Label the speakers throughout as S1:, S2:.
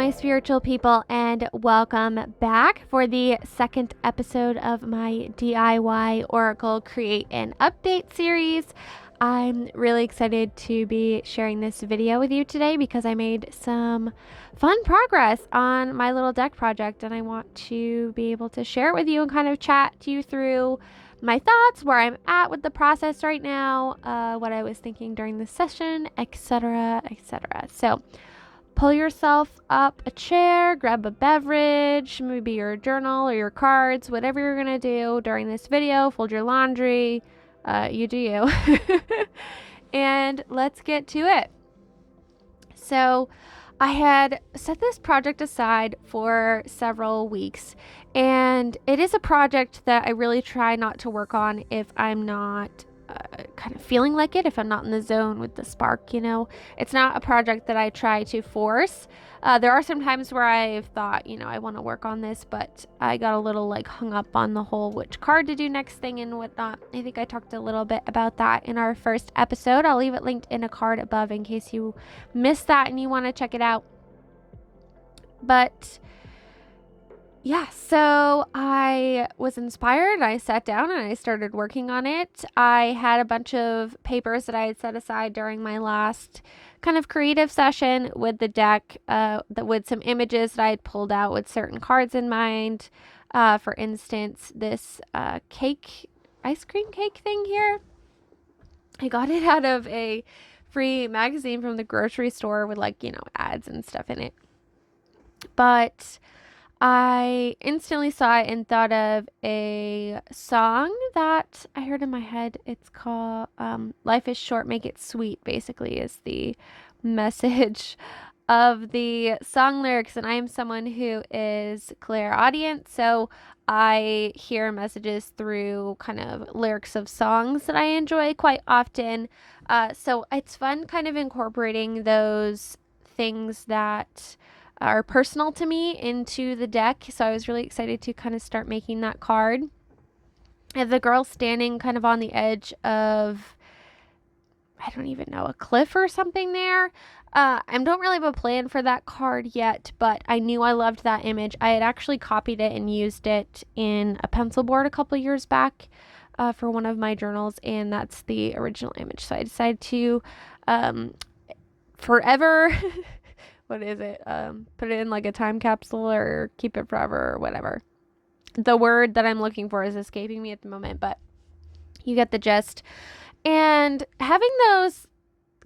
S1: my spiritual people, and welcome back for the second episode of my DIY Oracle Create and Update series. I'm really excited to be sharing this video with you today because I made some fun progress on my little deck project, and I want to be able to share it with you and kind of chat you through my thoughts, where I'm at with the process right now, what I was thinking during the session, etc., etc. So pull yourself up a chair, grab a beverage, maybe your journal or your cards, whatever you're going to do during this video. Fold your laundry. You do you. And let's get to it. So I had set this project aside for several weeks, and it is a project that I really try not to work on if I'm not kind of feeling like it, if I'm not in the zone with the spark, It's not a project that I try to force. There are some times where I've thought, I want to work on this, but I got a little hung up on the whole which card to do next thing and whatnot. I think I talked a little bit about that in our first episode. I'll leave it linked in a card above in case you missed that and you want to check it out. But yeah, so I was inspired. I sat down and I started working on it. I had a bunch of papers that I had set aside during my last kind of creative session with the deck, with some images that I had pulled out with certain cards in mind. For instance, this ice cream cake thing here. I got it out of a free magazine from the grocery store with ads and stuff in it. But I instantly saw it and thought of a song that I heard in my head. It's called Life is Short, Make It Sweet, basically, is the message of the song lyrics. And I am someone who is clairaudient, so I hear messages through kind of lyrics of songs that I enjoy quite often. So it's fun kind of incorporating those things that are personal to me into the deck. So I was really excited to kind of start making that card. I have the girl standing kind of on the edge of, I don't even know, a cliff or something there. I don't really have a plan for that card yet, but I knew I loved that image. I had actually copied it and used it in a pencil board a couple years back for one of my journals, and that's the original image. So I decided to forever what is it? Put it in a time capsule or keep it forever or whatever. The word that I'm looking for is escaping me at the moment, but you get the gist. And having those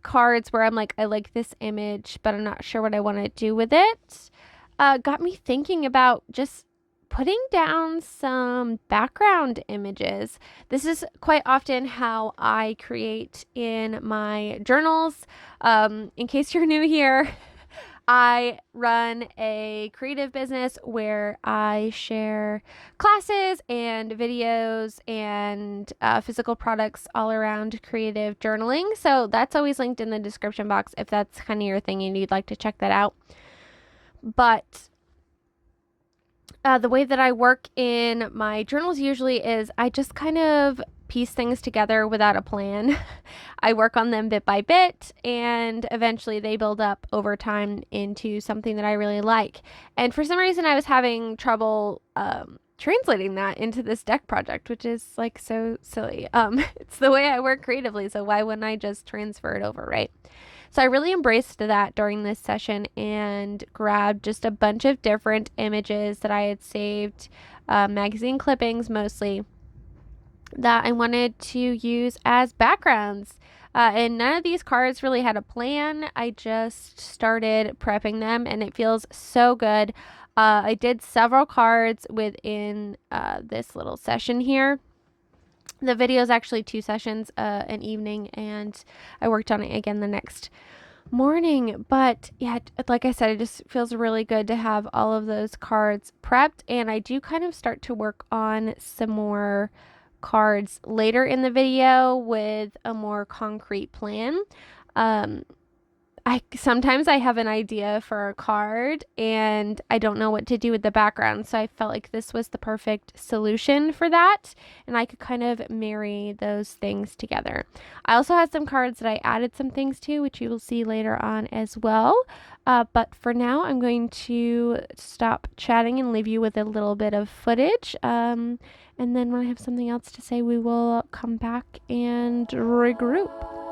S1: cards where I'm like, I like this image, but I'm not sure what I want to do with it, got me thinking about just putting down some background images. This is quite often how I create in my journals. In case you're new here, I run a creative business where I share classes and videos and physical products all around creative journaling. So that's always linked in the description box if that's kind of your thing and you'd like to check that out. But the way that I work in my journals usually is I just kind of piece things together without a plan. I work on them bit by bit, and eventually they build up over time into something that I really like. And for some reason I was having trouble translating that into this deck project, which is so silly. It's the way I work creatively, so why wouldn't I just transfer it over, right? So I really embraced that during this session and grabbed just a bunch of different images that I had saved, magazine clippings mostly, that I wanted to use as backgrounds. And none of these cards really had a plan. I just started prepping them and it feels so good. I did several cards within this little session here. The video is actually 2 sessions, an evening, and I worked on it again the next morning. But yeah, like I said, it just feels really good to have all of those cards prepped, and I do kind of start to work on some more cards later in the video with a more concrete plan. Sometimes I have an idea for a card and I don't know what to do with the background. So I felt like this was the perfect solution for that. And I could kind of marry those things together. I also had some cards that I added some things to, which you will see later on as well. But for now, I'm going to stop chatting and leave you with a little bit of footage. And then when I have something else to say, we will come back and regroup.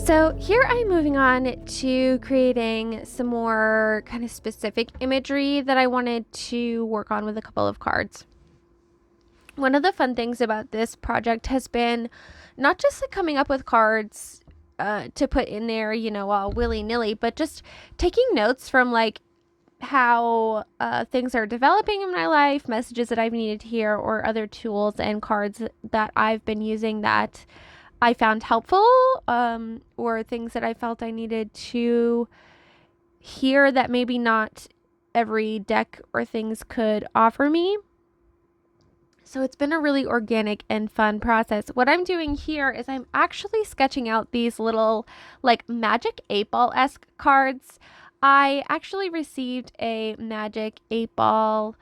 S1: So here I'm moving on to creating some more kind of specific imagery that I wanted to work on with a couple of cards. One of the fun things about this project has been not just like coming up with cards to put in there, all willy-nilly, but just taking notes from like how things are developing in my life, messages that I've needed to hear, or other tools and cards that I've been using that I found helpful, or things that I felt I needed to hear that maybe not every deck or things could offer me. So it's been a really organic and fun process. What I'm doing here is I'm actually sketching out these little like magic 8-ball-esque cards. I actually received a magic 8-ball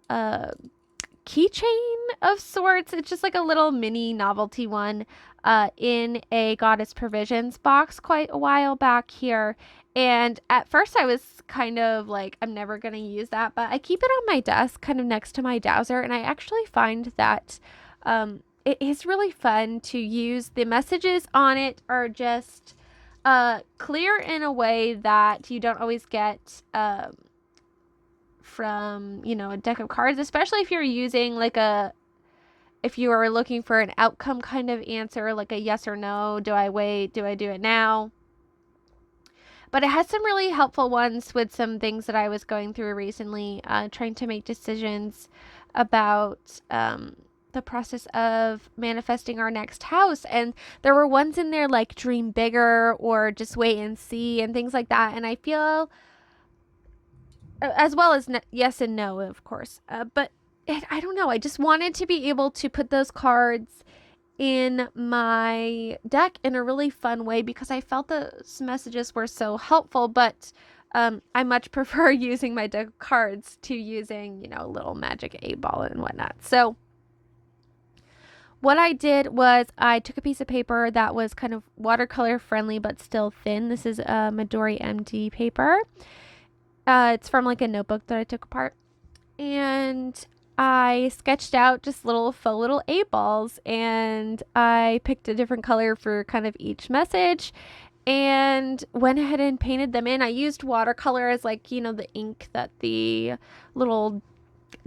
S1: keychain of sorts. It's just like a little mini novelty one in a Goddess Provisions box quite a while back here. And at first I was kind of like, I'm never going to use that, but I keep it on my desk kind of next to my dowser. And I actually find that it is really fun to use. The messages on it are just clear in a way that you don't always get from, a deck of cards, especially if you're using if you are looking for an outcome kind of answer, like a yes or no, do I wait, do I do it now? But it has some really helpful ones with some things that I was going through recently, trying to make decisions about the process of manifesting our next house. And there were ones in there like dream bigger or just wait and see and things like that. And I feel, as well as yes and no, of course, but I don't know. I just wanted to be able to put those cards in my deck in a really fun way because I felt those messages were so helpful, but I much prefer using my deck of cards to using, little magic 8-ball and whatnot. So what I did was I took a piece of paper that was kind of watercolor friendly but still thin. This is a Midori MD paper. It's from like a notebook that I took apart. And I sketched out just little faux little 8 balls, and I picked a different color for kind of each message and went ahead and painted them in. I used watercolor as like, the ink that the little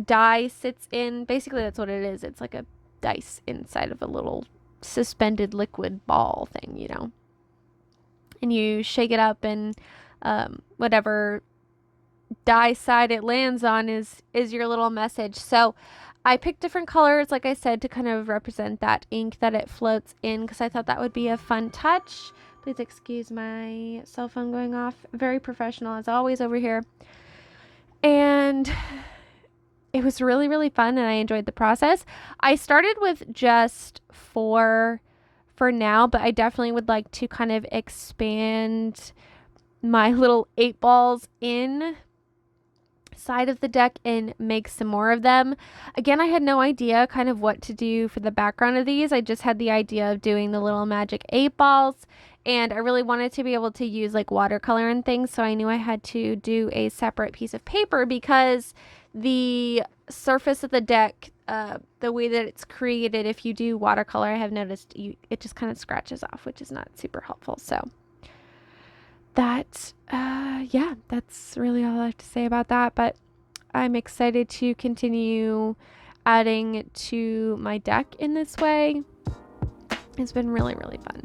S1: die sits in. Basically, that's what it is. It's like a dice inside of a little suspended liquid ball thing. And you shake it up, and whatever die side it lands on is your little message. So I picked different colors, like I said, to kind of represent that ink that it floats in, because I thought that would be a fun touch. Please excuse my cell phone going off. Very professional as always over here. And it was really, really fun, and I enjoyed the process. I started with just 4 for now, but I definitely would like to kind of expand my little 8 balls in side of the deck and make some more of them. Again, I had no idea kind of what to do for the background of these. I just had the idea of doing the little magic 8 balls, and I really wanted to be able to use like watercolor and things, so I knew I had to do a separate piece of paper because the surface of the deck, the way that it's created, if you do watercolor, I have noticed it just kind of scratches off, which is not super helpful. So yeah, that's really all I have to say about that. But I'm excited to continue adding to my deck in this way. It's been really, really fun.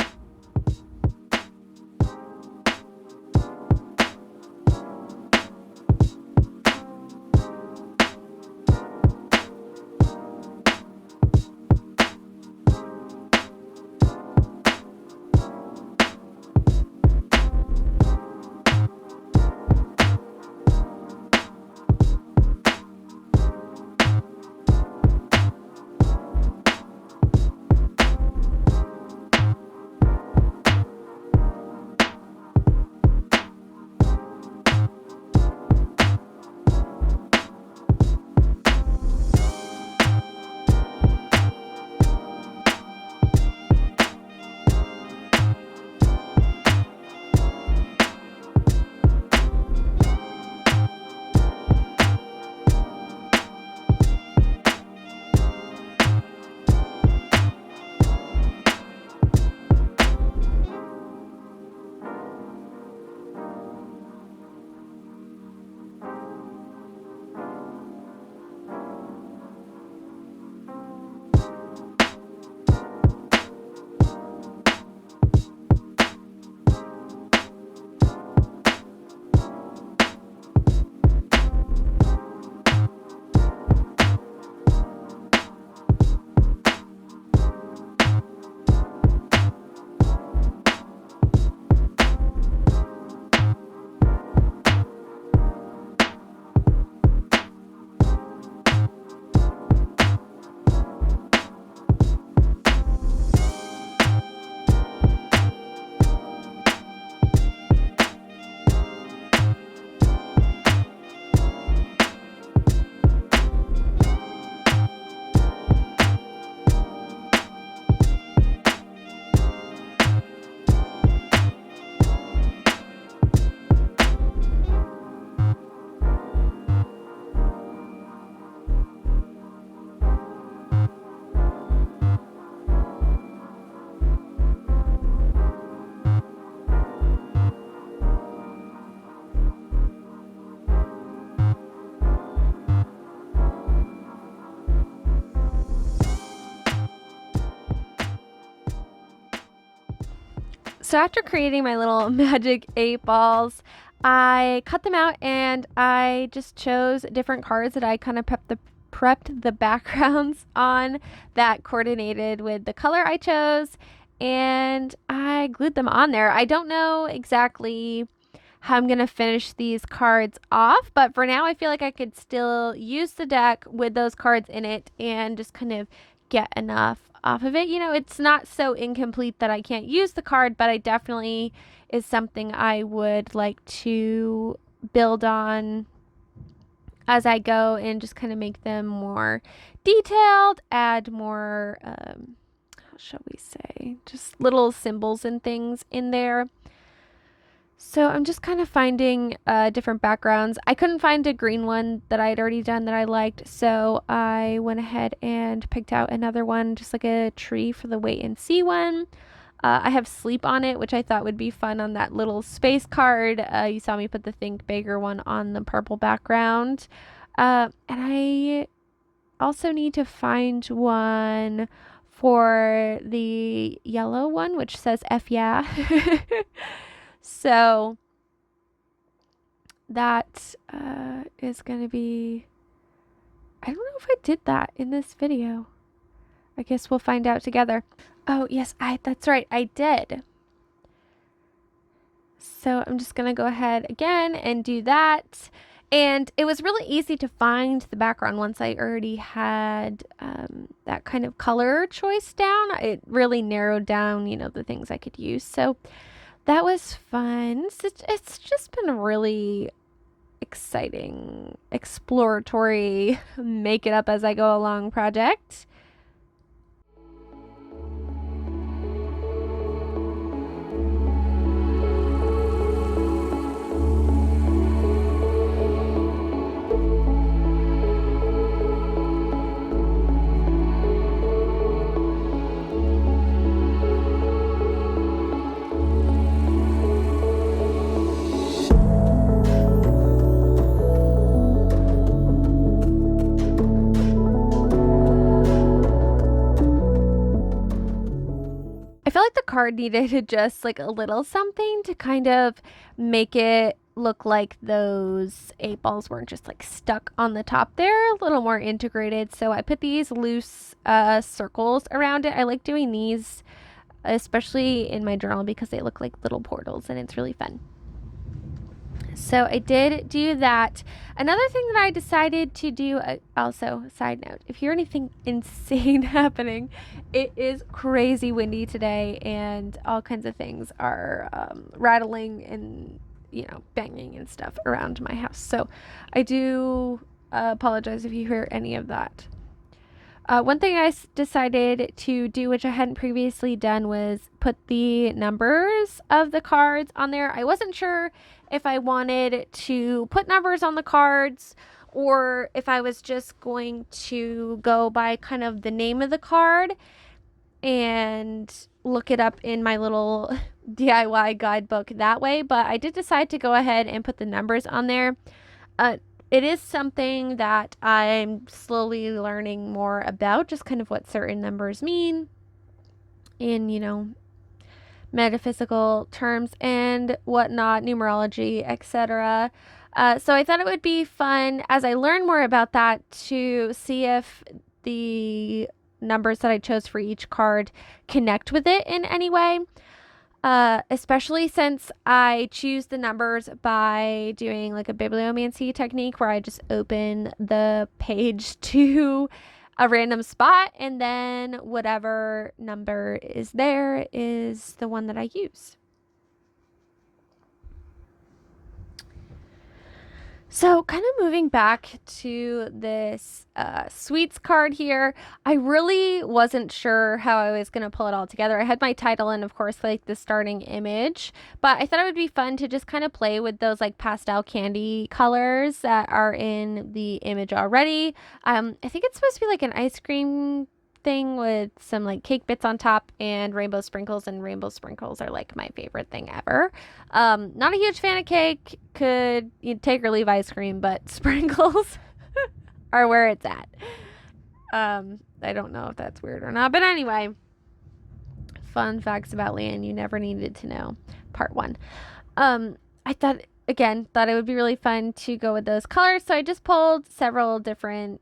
S1: So after creating my little magic 8 balls, I cut them out, and I just chose different cards that I kind of prepped the backgrounds on that coordinated with the color I chose, and I glued them on there. I don't know exactly how I'm going to finish these cards off, but for now I feel like I could still use the deck with those cards in it and just kind of get enough off of it. It's not so incomplete that I can't use the card, but I definitely is something I would like to build on as I go and just kind of make them more detailed, add more shall we say, just little symbols and things in there. So I'm just kind of finding different backgrounds. I couldn't find a green one that I had already done that I liked, so I went ahead and picked out another one, just like a tree for the wait and see one. I have sleep on it, which I thought would be fun on that little space card. You saw me put the think bigger one on the purple background. And I also need to find one for the yellow one, which says F yeah. So that is going to be, I don't know if I did that in this video. I guess we'll find out together. Oh, yes, that's right, I did. So I'm just going to go ahead again and do that. And it was really easy to find the background once I already had that kind of color choice down. It really narrowed down, you know, the things I could use. So that was fun. It's just been a really exciting, exploratory, make it up as I go along project. I feel like the card needed just like a little something to kind of make it look like those 8 balls weren't just like stuck on the top there, a little more integrated. So I put these loose circles around it. I like doing these, especially in my journal, because they look like little portals and it's really fun. So I did do that. Another thing that I decided to do, also, side note, if you hear anything insane happening, it is crazy windy today and all kinds of things are rattling and, you know, banging and stuff around my house. So I do apologize if you hear any of that. One thing I decided to do, which I hadn't previously done, was put the numbers of the cards on there. I wasn't sure if I wanted to put numbers on the cards or if I was just going to go by kind of the name of the card and look it up in my little DIY guidebook that way. But I did decide to go ahead and put the numbers on there. It is something that I'm slowly learning more about, just kind of what certain numbers mean in, you know, metaphysical terms and whatnot, numerology, etc. So I thought it would be fun as I learn more about that to see if the numbers that I chose for each card connect with it in any way. Especially since I choose the numbers by doing like a bibliomancy technique where I just open the page to a random spot and then whatever number is there is the one that I use. So kind of moving back to this sweets card here, I really wasn't sure how I was going to pull it all together. I had my title and of course like the starting image, but I thought it would be fun to just kind of play with those like pastel candy colors that are in the image already. I think it's supposed to be like an ice cream thing with some like cake bits on top and rainbow sprinkles, and rainbow sprinkles are like my favorite thing ever. Not a huge fan of cake, could you take or leave ice cream, but sprinkles are where it's at. I don't know if that's weird or not, but anyway, fun facts about Leanne you never needed to know, part 1. I thought it would be really fun to go with those colors. So I just pulled several different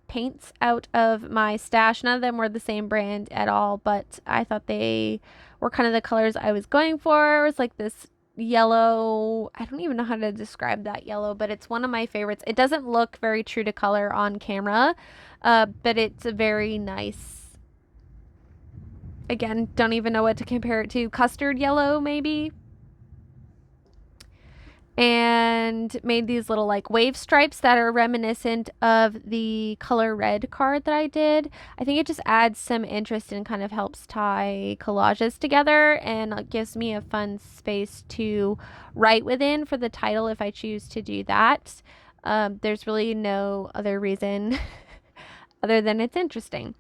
S1: paints out of my stash. None of them were the same brand at all, but I thought they were kind of the colors I was going for. It was like this yellow. I don't even know how to describe that yellow, but it's one of my favorites. It doesn't look very true to color on camera, but it's a very nice, again, don't even know what to compare it to. Custard yellow, maybe. and made these little like wave stripes that are reminiscent of the color red card that I did. I think it just adds some interest and kind of helps tie collages together, and it gives me a fun space to write within for the title if I choose to do that. There's really no other reason other than it's interesting.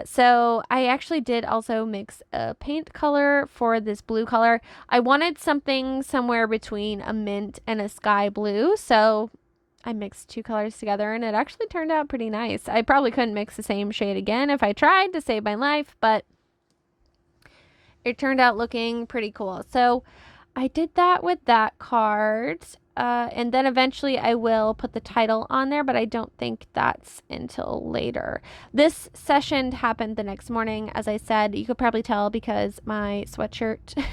S1: So I actually did also mix a paint color for this blue color. I wanted something somewhere between a mint and a sky blue, so I mixed two colors together and it actually turned out pretty nice. I probably couldn't mix the same shade again if I tried to save my life, but it turned out looking pretty cool. So I did that with that card. And then eventually I will put the title on there, but I don't think that's until later. This session happened the next morning. As I said, you could probably tell because my sweatshirt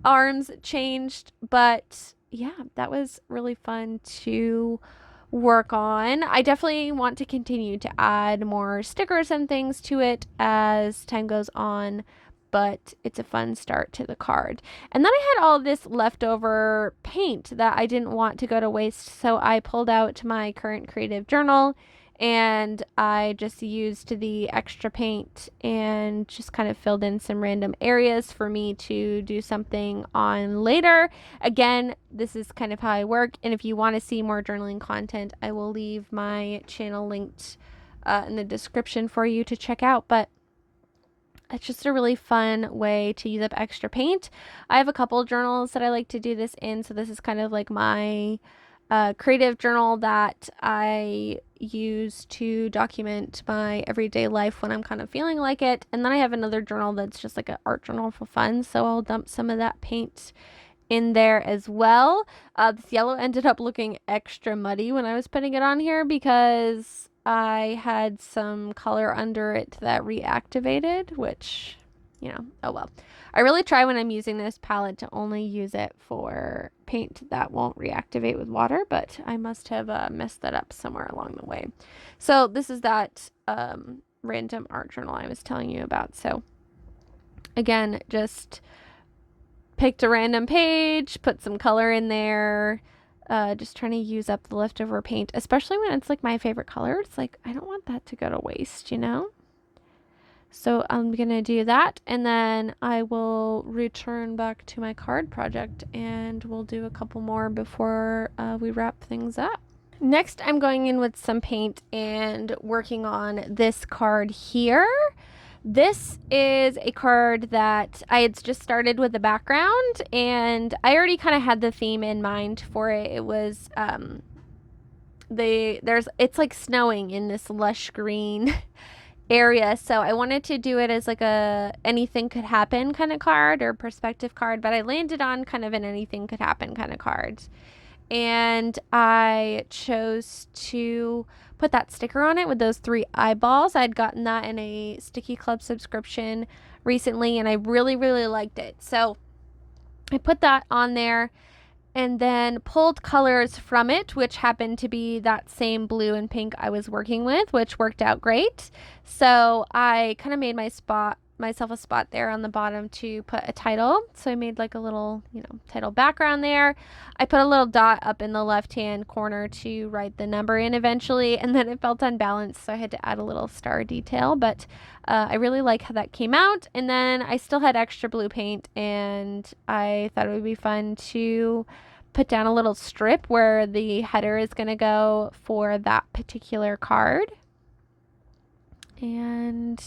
S1: arms changed, but yeah, that was really fun to work on. I definitely want to continue to add more stickers and things to it as time goes on, but it's a fun start to the card. And then I had all this leftover paint that I didn't want to go to waste, so I pulled out my current creative journal and I just used the extra paint and just kind of filled in some random areas for me to do something on later. Again, this is kind of how I work, and if you want to see more journaling content, I will leave my channel linked in the description for you to check out. But it's just a really fun way to use up extra paint. I have a couple journals that I like to do this in, so this is kind of like my creative journal that I use to document my everyday life when I'm kind of feeling like it. And then I have another journal that's just like an art journal for fun, so I'll dump some of that paint in there as well. This yellow ended up looking extra muddy when I was putting it on here because I had some color under it that reactivated, which, you know, oh well. I really try when I'm using this palette to only use it for paint that won't reactivate with water, but I must have messed that up somewhere along the way. So this is that random art journal I was telling you about. So again, just picked a random page, put some color in there, just trying to use up the leftover paint, especially when it's like my favorite color. It's like, I don't want that to go to waste, you know? So I'm going to do that, and then I will return back to my card project and we'll do a couple more before we wrap things up. Next, I'm going in with some paint and working on this card here. This is a card that I had just started with the background, and I already kind of had the theme in mind for it. It was it's like snowing in this lush green area, so I wanted to do it as like a anything could happen kind of card or perspective card, but I landed on kind of an anything could happen kind of card. And I chose to put that sticker on it with those 3 eyeballs. I'd gotten that in a Sticky Club subscription recently, and I really, really liked it. So I put that on there and then pulled colors from it, which happened to be that same blue and pink I was working with, which worked out great. So I kind of made myself a spot there on the bottom to put a title. So I made like a little, title background there. I put a little dot up in the left-hand corner to write the number in eventually, and then it felt unbalanced, so I had to add a little star detail, but I really like how that came out. And then I still had extra blue paint, and I thought it would be fun to put down a little strip where the header is going to go for that particular card. And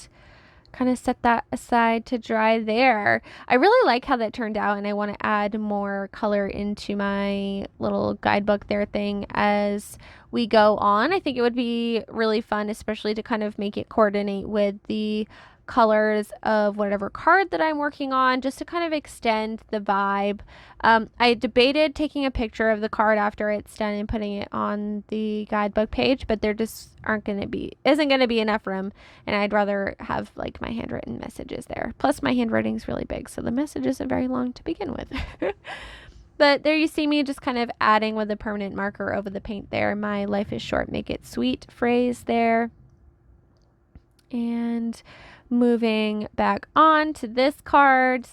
S1: kind of set that aside to dry there. I really like how that turned out, and I want to add more color into my little guidebook there thing as we go on. I think it would be really fun, especially to kind of make it coordinate with the colors of whatever card that I'm working on, just to kind of extend the vibe. I debated taking a picture of the card after it's done and putting it on the guidebook page, but there just isn't going to be enough room, and I'd rather have like my handwritten messages there. Plus my handwriting is really big, so the message isn't very long to begin with. But there you see me just kind of adding with a permanent marker over the paint there, my life is short, make it sweet phrase there. And moving back on to this card,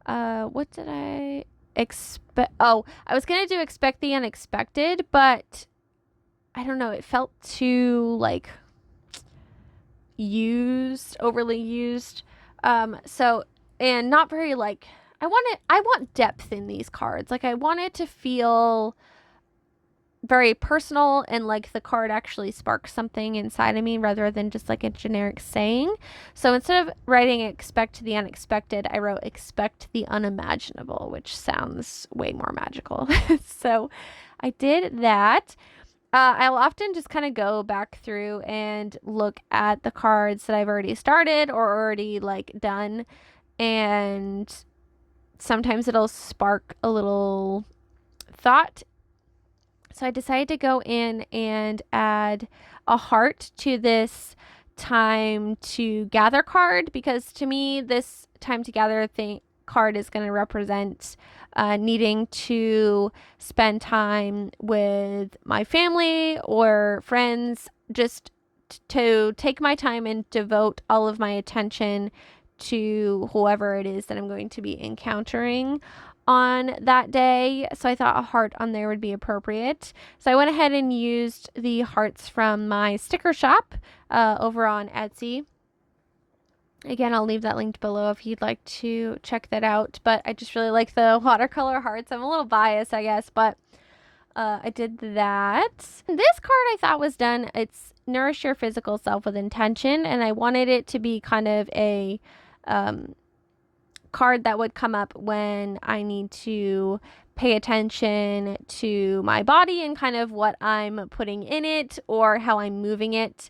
S1: what did I I was going to do expect the unexpected, but I don't know. It felt too like overly used. So, and not very like, I want depth in these cards. Like, I want it to feel very personal and like the card actually sparks something inside of me rather than just like a generic saying. So instead of writing expect the unexpected, I wrote expect the unimaginable, which sounds way more magical. So I did that. I'll often just kind of go back through and look at the cards that I've already started or already like done, and sometimes it'll spark a little thought. So I decided to go in and add a heart to this time to gather card, because to me, this time to gather card is going to represent needing to spend time with my family or friends, just to take my time and devote all of my attention to whoever it is that I'm going to be encountering on that day. So I thought a heart on there would be appropriate. So I went ahead and used the hearts from my sticker shop over on Etsy. Again, I'll leave that linked below if you'd like to check that out. But I just really like the watercolor hearts. I'm a little biased, I guess, but I did that. This card I thought was done. It's Nourish Your Physical Self with Intention, and I wanted it to be kind of a card that would come up when I need to pay attention to my body and kind of what I'm putting in it or how I'm moving it.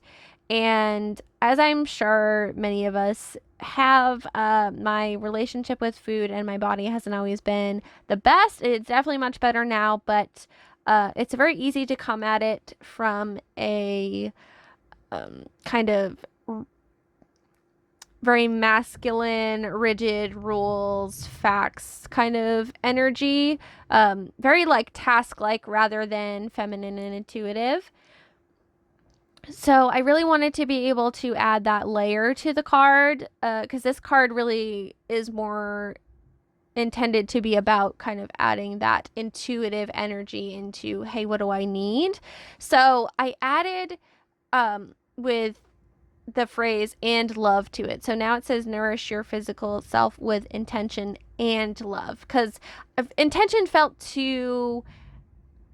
S1: And as I'm sure many of us have, my relationship with food and my body hasn't always been the best. It's definitely much better now, but it's very easy to come at it from a kind of very masculine, rigid rules, facts kind of energy. Very like task-like rather than feminine and intuitive. So I really wanted to be able to add that layer to the card, because this card really is more intended to be about kind of adding that intuitive energy into, hey, what do I need? So I added with the phrase and love to it. So now it says nourish your physical self with intention and love, because intention felt too,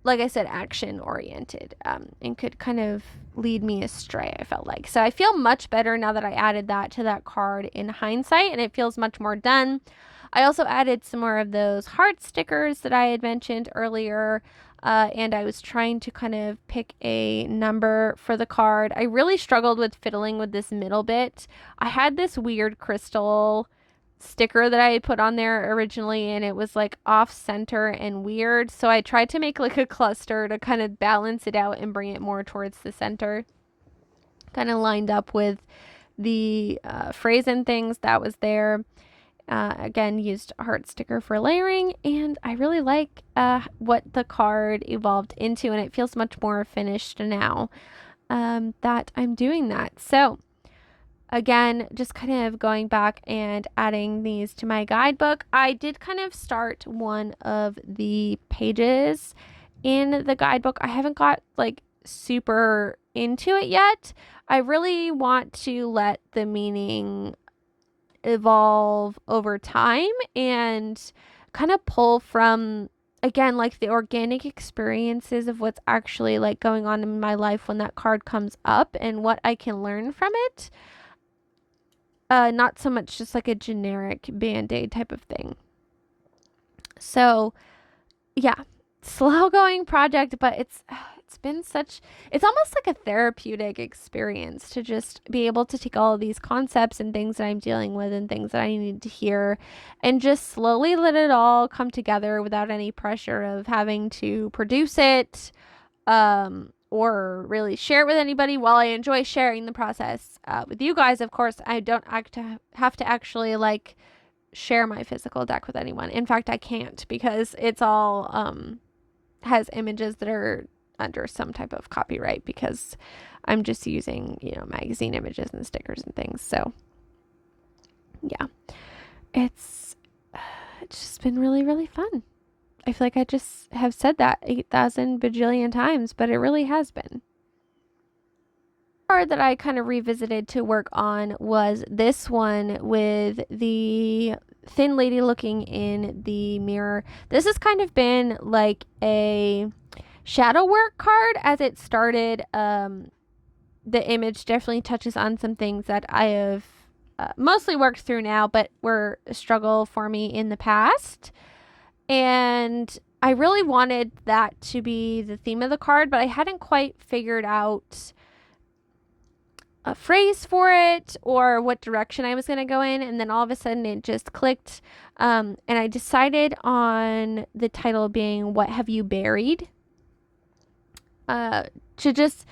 S1: like I said, action oriented, and could kind of lead me astray, I felt like. So I feel much better now that I added that to that card in hindsight, and it feels much more done. I also added some more of those heart stickers that I had mentioned earlier, and I was trying to kind of pick a number for the card. I really struggled with fiddling with this middle bit. I had this weird crystal sticker that I had put on there originally, and it was like off center and weird. So I tried to make like a cluster to kind of balance it out and bring it more towards the center. Kind of lined up with the phrase and things that was there. Again, used a heart sticker for layering, and I really like what the card evolved into, and it feels much more finished now that I'm doing that. So again, just kind of going back and adding these to my guidebook. I did kind of start one of the pages in the guidebook. I haven't got like super into it yet. I really want to let the meaning evolve over time and kind of pull from, again, like the organic experiences of what's actually like going on in my life when that card comes up and what I can learn from it. Not so much just like a generic band-aid type of thing. So yeah, slow going project, but it's been it's almost like a therapeutic experience to just be able to take all of these concepts and things that I'm dealing with and things that I need to hear and just slowly let it all come together without any pressure of having to produce it, or really share it with anybody. While I enjoy sharing the process with you guys, of course, I don't have to actually like share my physical deck with anyone. In fact, I can't, because it's all has images that are under some type of copyright, because I'm just using, magazine images and stickers and things. So yeah, it's just been really, really fun. I feel like I just have said that 8,000 bajillion times, but it really has been. Card that I kind of revisited to work on was this one with the thin lady looking in the mirror. This has kind of been like a shadow work card as it started. The image definitely touches on some things that I have mostly worked through now, but were a struggle for me in the past. And I really wanted that to be the theme of the card, but I hadn't quite figured out a phrase for it or what direction I was going to go in. And then all of a sudden it just clicked. And I decided on the title being What Have You Buried? To just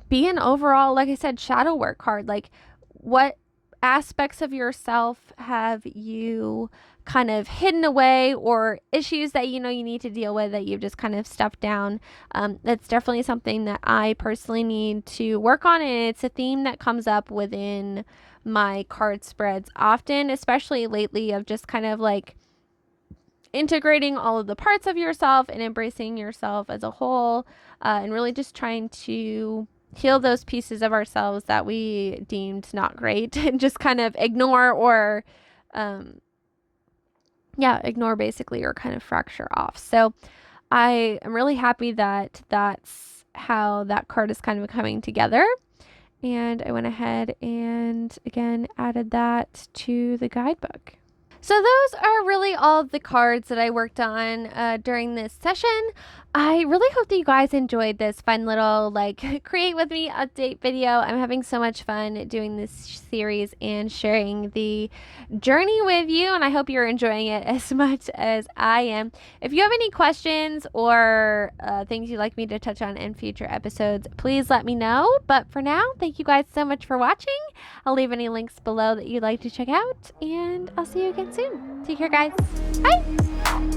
S1: be an overall, like I said, shadow work card. Like, what aspects of yourself have you kind of hidden away, or issues that you know you need to deal with that you've just kind of stuffed down? That's definitely something that I personally need to work on, and it's a theme that comes up within my card spreads often, especially lately, of just kind of like integrating all of the parts of yourself and embracing yourself as a whole, and really just trying to heal those pieces of ourselves that we deemed not great and just kind of ignore or ignore basically, or kind of fracture off. So I am really happy that that's how that card is kind of coming together. And I went ahead and again added that to the guidebook. So those are really all of the cards that I worked on during this session. I really hope that you guys enjoyed this fun little like create with me update video. I'm having so much fun doing this series and sharing the journey with you, and I hope you're enjoying it as much as I am. If you have any questions or things you'd like me to touch on in future episodes, please let me know. But for now, thank you guys so much for watching. I'll leave any links below that you'd like to check out, and I'll see you again soon. Take care, guys. Bye!